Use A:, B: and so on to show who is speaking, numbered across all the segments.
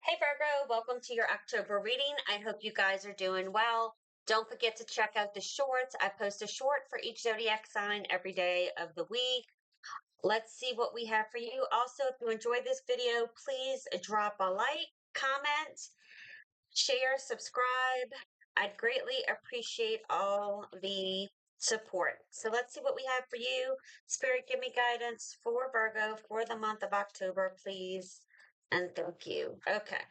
A: Hey Virgo, welcome to your October reading. I hope you guys are doing well. Don't forget to check out the shorts. I post a short for each zodiac sign every day of the week. Let's see what we have for you. Also, if you enjoyed this video, please drop a like, comment, share, subscribe. I'd greatly appreciate all the support. So let's see what we have for you. Spirit, give me guidance for Virgo for the month of October, please. And thank you. Okay.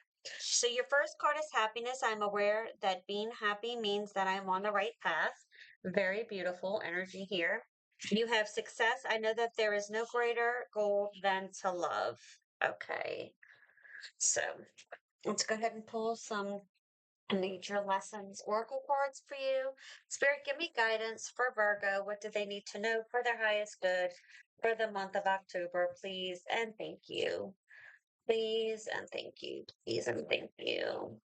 A: So your first card is happiness. I'm aware that being happy means that I'm on the right path. Very beautiful energy here. You have success. I know that there is no greater goal than to love. Okay. So let's go ahead and pull some nature lessons oracle cards for you. Spirit, give me guidance for Virgo. What do they need to know for their highest good for the month of October, please? And thank you. Please and thank you. Please and thank you.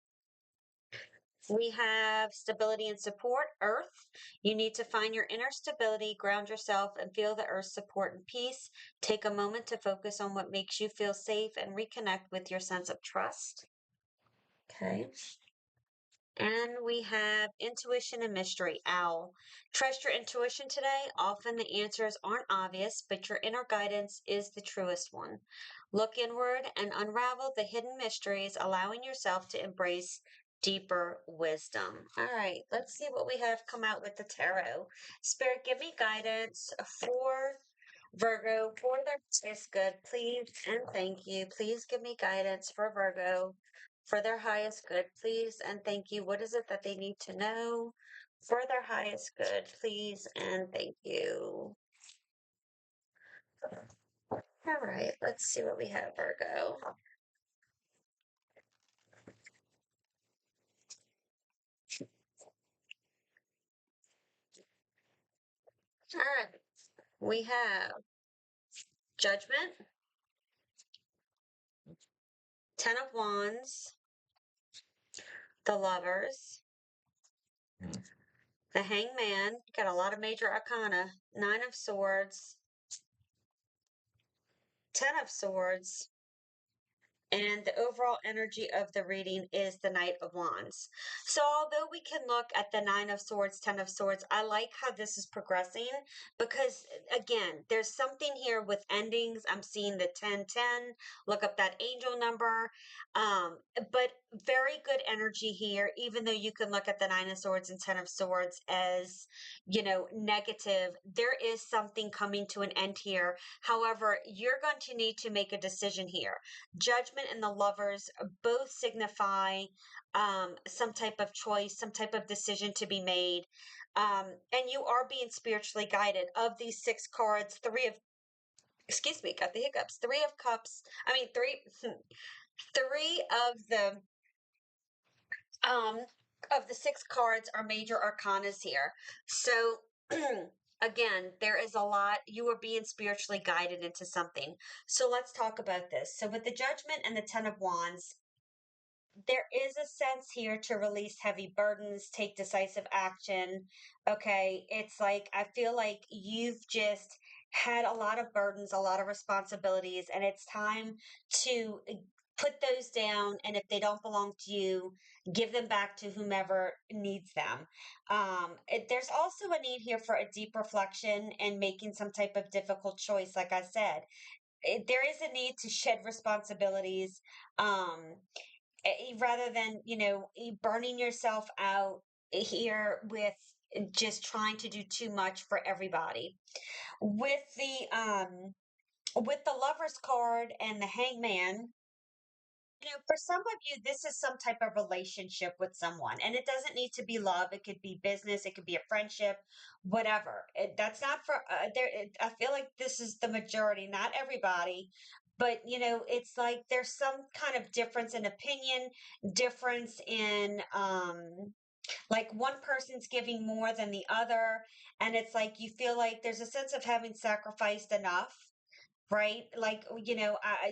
A: We have stability and support, Earth. You need to find your inner stability, ground yourself, and feel the Earth's support and peace. Take a moment to focus on what makes you feel safe and reconnect with your sense of trust. Okay. And we have intuition and mystery, Owl. Trust your intuition today. Often the answers aren't obvious, but your inner guidance is the truest one. Look inward and unravel the hidden mysteries, allowing yourself to embrace deeper wisdom. All right, let's see what we have come out with the tarot. Spirit, give me guidance for Virgo for their highest good, please, and thank you. Please give me guidance for Virgo for their highest good, please, and thank you. What is it that they need to know for their highest good, please, and thank you. All right, let's see what we have, Virgo. All right, we have Judgment, Ten of Wands, the Lovers, the Hangman. Got a lot of major arcana. Nine of Swords, Ten of Swords, and the overall energy of the reading is the Knight of Wands. So, although we can look at the Nine of Swords, Ten of Swords, I like how this is progressing because, again, there's something here with endings. I'm seeing the 1010, look up that angel number. But very good energy here, even though you can look at the Nine of Swords and Ten of Swords as, negative. There is something coming to an end here. However, you're going to need to make a decision here. Judgment and the Lovers both signify some type of choice, some type of decision to be made. And you are being spiritually guided. Of these six cards, excuse me, got the hiccups. Three um, of the six cards are major arcanas here. So, again, there is a lot. You are being spiritually guided into something. So let's talk about this. So with the Judgment and the Ten of Wands, there is a sense here to release heavy burdens, take decisive action. Okay. It's like, I feel like you've just had a lot of burdens, a lot of responsibilities, and it's time to put those down. And if they don't belong to you, give them back to whomever needs them. There's also a need here for a deep reflection and making some type of difficult choice. Like I said, there is a need to shed responsibilities. Um, Rather than burning yourself out here with just trying to do too much for everybody with the Lovers card and the Hangman. For some of you, this is some type of relationship with someone, and it doesn't need to be love. It could be business, it could be a friendship, whatever. That's not for I feel like this is the majority, not everybody, but it's like there's some kind of difference in opinion, difference in like one person's giving more than the other, and it's like you feel like there's a sense of having sacrificed enough, right? Like,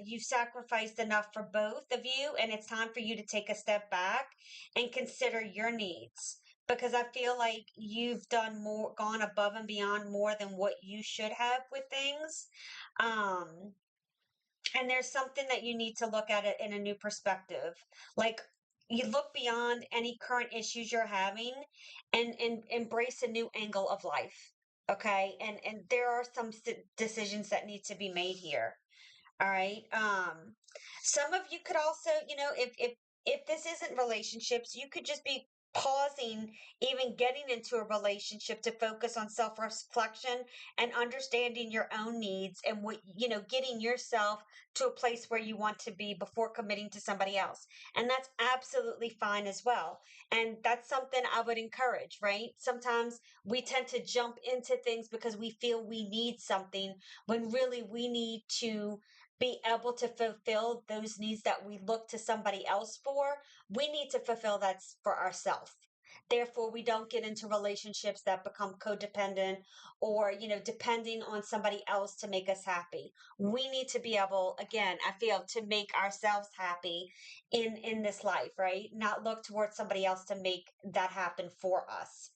A: you've sacrificed enough for both of you, and it's time for you to take a step back and consider your needs. Because I feel like you've done more, gone above and beyond more than what you should have with things. Um, And there's something that you need to look at it in a new perspective. Like, you look beyond any current issues you're having and embrace a new angle of life. Okay? And there are some decisions that need to be made here. All right. Some of you could also, if this isn't relationships, you could just be pausing even getting into a relationship to focus on self-reflection and understanding your own needs and what, getting yourself to a place where you want to be before committing to somebody else. And that's absolutely fine as well. And that's something I would encourage, right? Sometimes we tend to jump into things because we feel we need something when really we need to be able to fulfill those needs that we look to somebody else for. We need to fulfill that for ourselves. Therefore, we don't get into relationships that become codependent or, depending on somebody else to make us happy. We need to be able, again, I feel, to make ourselves happy in this life, right? Not look towards somebody else to make that happen for us.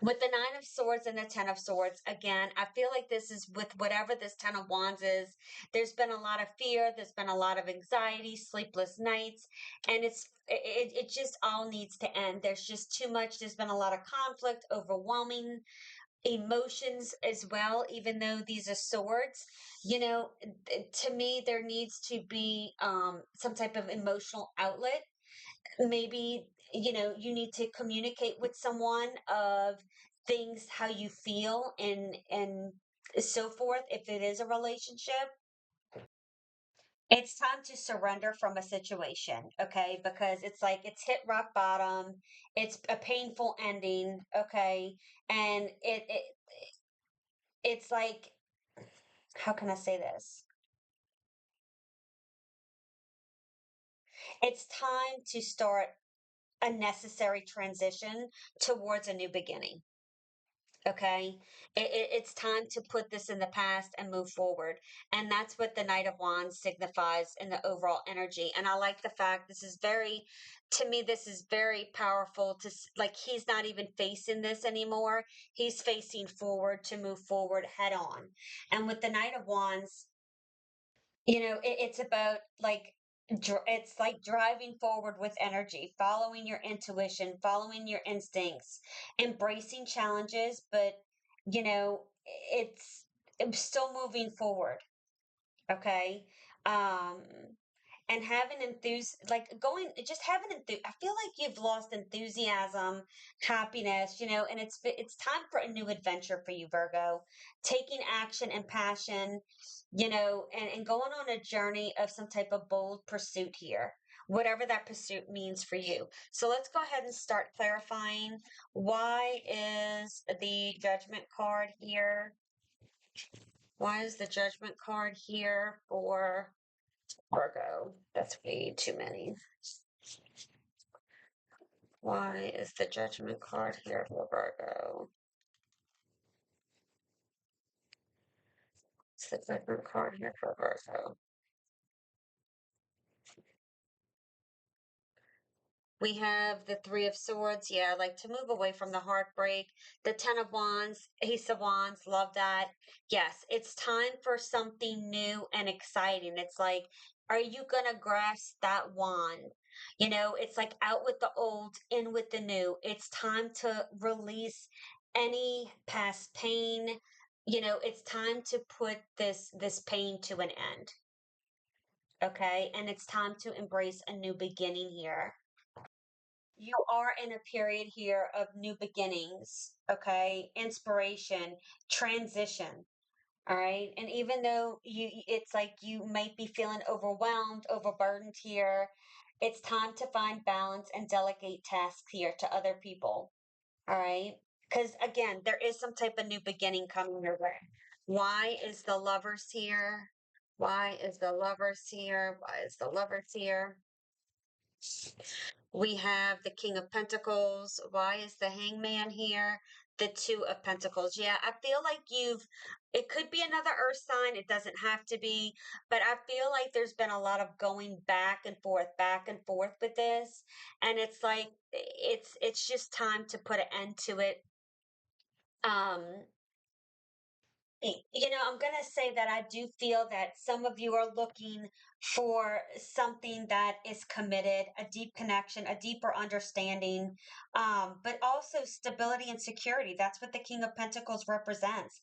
A: With the Nine of Swords and the Ten of Swords, again, I feel like this is with whatever this Ten of Wands is, there's been a lot of fear, there's been a lot of anxiety, sleepless nights, and it just all needs to end. There's just too much. There's been a lot of conflict, overwhelming emotions as well, even though these are swords. To me, there needs to be some type of emotional outlet. Maybe you need to communicate with someone of things, how you feel, and so forth. If it is a relationship, it's time to surrender from a situation, okay? Because it's like it's hit rock bottom, it's a painful ending, okay? And it's like, how can I say this? It's time to start a necessary transition towards a new beginning. Okay. It's time to put this in the past and move forward. And that's what the Knight of Wands signifies in the overall energy. And I like the fact to me, this is very powerful like, he's not even facing this anymore. He's facing forward to move forward head on. And with the Knight of Wands, it's about like, it's like driving forward with energy, following your intuition, following your instincts, embracing challenges, but you know, it's still moving forward. Okay. Um, and having like going, just having I feel like you've lost enthusiasm, happiness, and it's time for a new adventure for you, Virgo. Taking action and passion, and going on a journey of some type of bold pursuit here, whatever that pursuit means for you. So let's go ahead and start clarifying. Why is the Judgment card here? Why is the Judgment card here for Virgo? That's way too many. Why is the Judgment card here for Virgo? It's the Judgment card here for Virgo. We have the Three of Swords. Yeah, I like to move away from the heartbreak. The Ten of Wands, Ace of Wands, love that. Yes, it's time for something new and exciting. It's like, are you going to grasp that wand? It's like out with the old, in with the new. It's time to release any past pain. It's time to put this pain to an end. Okay? And it's time to embrace a new beginning here. You are in a period here of new beginnings, okay? Inspiration, transition, all right? And even though it's like you might be feeling overwhelmed, overburdened here, it's time to find balance and delegate tasks here to other people, all right? Because again, there is some type of new beginning coming your way. Why is the Lovers here? Why is the Lovers here? Why is the Lovers here? We have the King of Pentacles. Why is the Hangman here? The Two of Pentacles. Yeah, I feel like it could be another earth sign. It doesn't have to be, but I feel like there's been a lot of going back and forth with this. And it's like, it's just time to put an end to it. Um, I'm going to say that I do feel that some of you are looking for something that is committed, a deep connection, a deeper understanding, but also stability and security. That's what the King of Pentacles represents.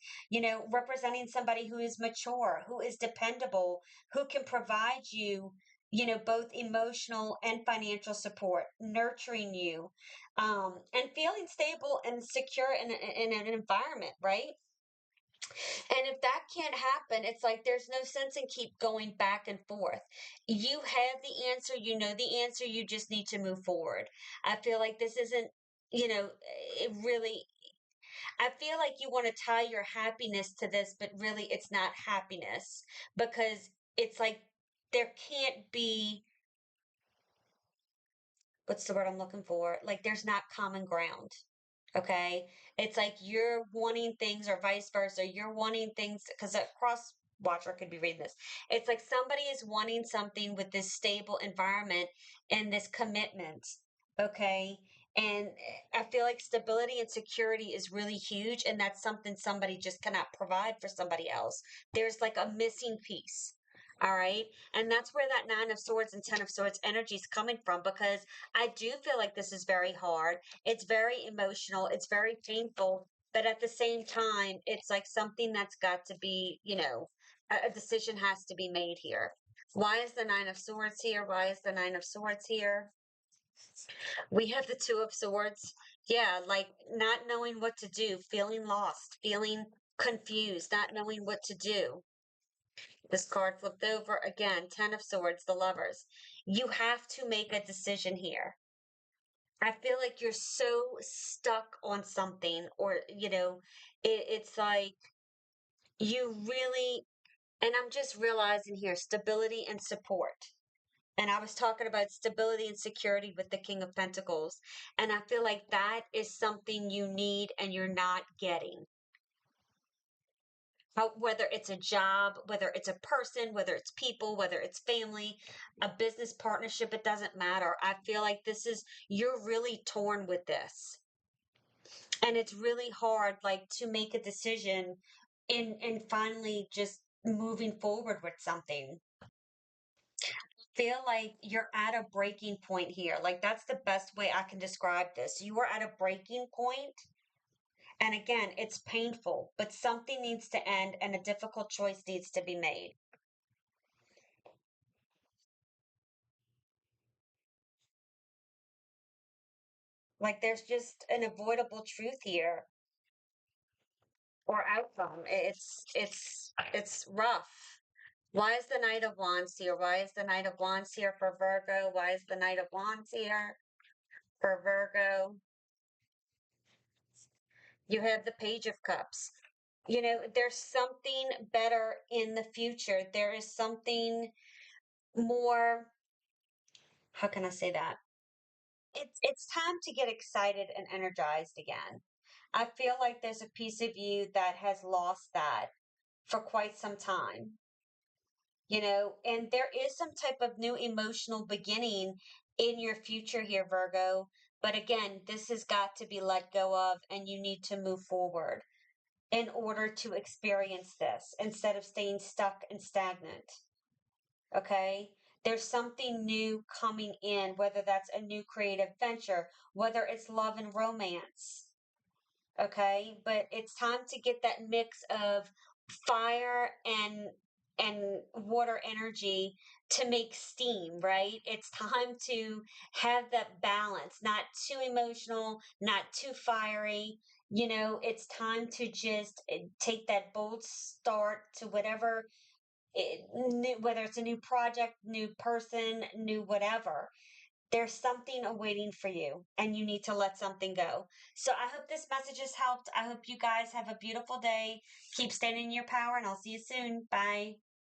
A: Representing somebody who is mature, who is dependable, who can provide you, both emotional and financial support, nurturing you, and feeling stable and secure in an environment, right? And if that can't happen, it's like there's no sense in keep going back and forth. You have the answer, you know the answer, you just need to move forward. I feel like this isn't, it really, I feel like you want to tie your happiness to this, but really it's not happiness because it's like there can't be, what's the word I'm looking for? Like there's not common ground. Okay. It's like you're wanting things or vice versa. You're wanting things because a cross watcher could be reading this. It's like somebody is wanting something with this stable environment and this commitment. Okay. And I feel like stability and security is really huge. And that's something somebody just cannot provide for somebody else. There's like a missing piece. All right. And that's where that Nine of Swords and Ten of Swords energy is coming from because I do feel like this is very hard. It's very emotional, it's very painful, but at the same time, it's like something that's got to be, a decision has to be made here. Why is the Nine of Swords here? Why is the Nine of Swords here? We have the Two of Swords. Yeah, like not knowing what to do, feeling lost, feeling confused, not knowing what to do. This card flipped over again, Ten of Swords, the Lovers. You have to make a decision here. I feel like you're so stuck on something, or, it's like you really, and I'm just realizing here stability and support. And I was talking about stability and security with the King of Pentacles. And I feel like that is something you need and you're not getting. Whether it's a job, whether it's a person, whether it's people, whether it's family, a business partnership, it doesn't matter. I feel like you're really torn with this. And it's really hard like to make a decision and finally just moving forward with something. Feel like you're at a breaking point here. Like that's the best way I can describe this. You are at a breaking point, and again, it's painful, but something needs to end and a difficult choice needs to be made. Like there's just an avoidable truth here or outcome. It's rough. Why is the Knight of Wands here? Why is the Knight of Wands here for Virgo? Why is the Knight of Wands here for Virgo? You have the Page of Cups. There's something better in the future. There is something more, how can I say that? It's time to get excited and energized again. I feel like there's a piece of you that has lost that for quite some time. And there is some type of new emotional beginning in your future here, Virgo. But again, this has got to be let go of, and you need to move forward in order to experience this instead of staying stuck and stagnant. Okay. There's something new coming in, whether that's a new creative venture, whether it's love and romance. Okay, but it's time to get that mix of fire and water energy to make steam, right? It's time to have that balance, not too emotional, not too fiery. It's time to just take that bold start to whatever whether it's a new project, new person, new whatever. There's something awaiting for you, and you need to let something go. So I hope this message has helped. I hope you guys have a beautiful day. Keep standing in your power, and I'll see you soon. Bye.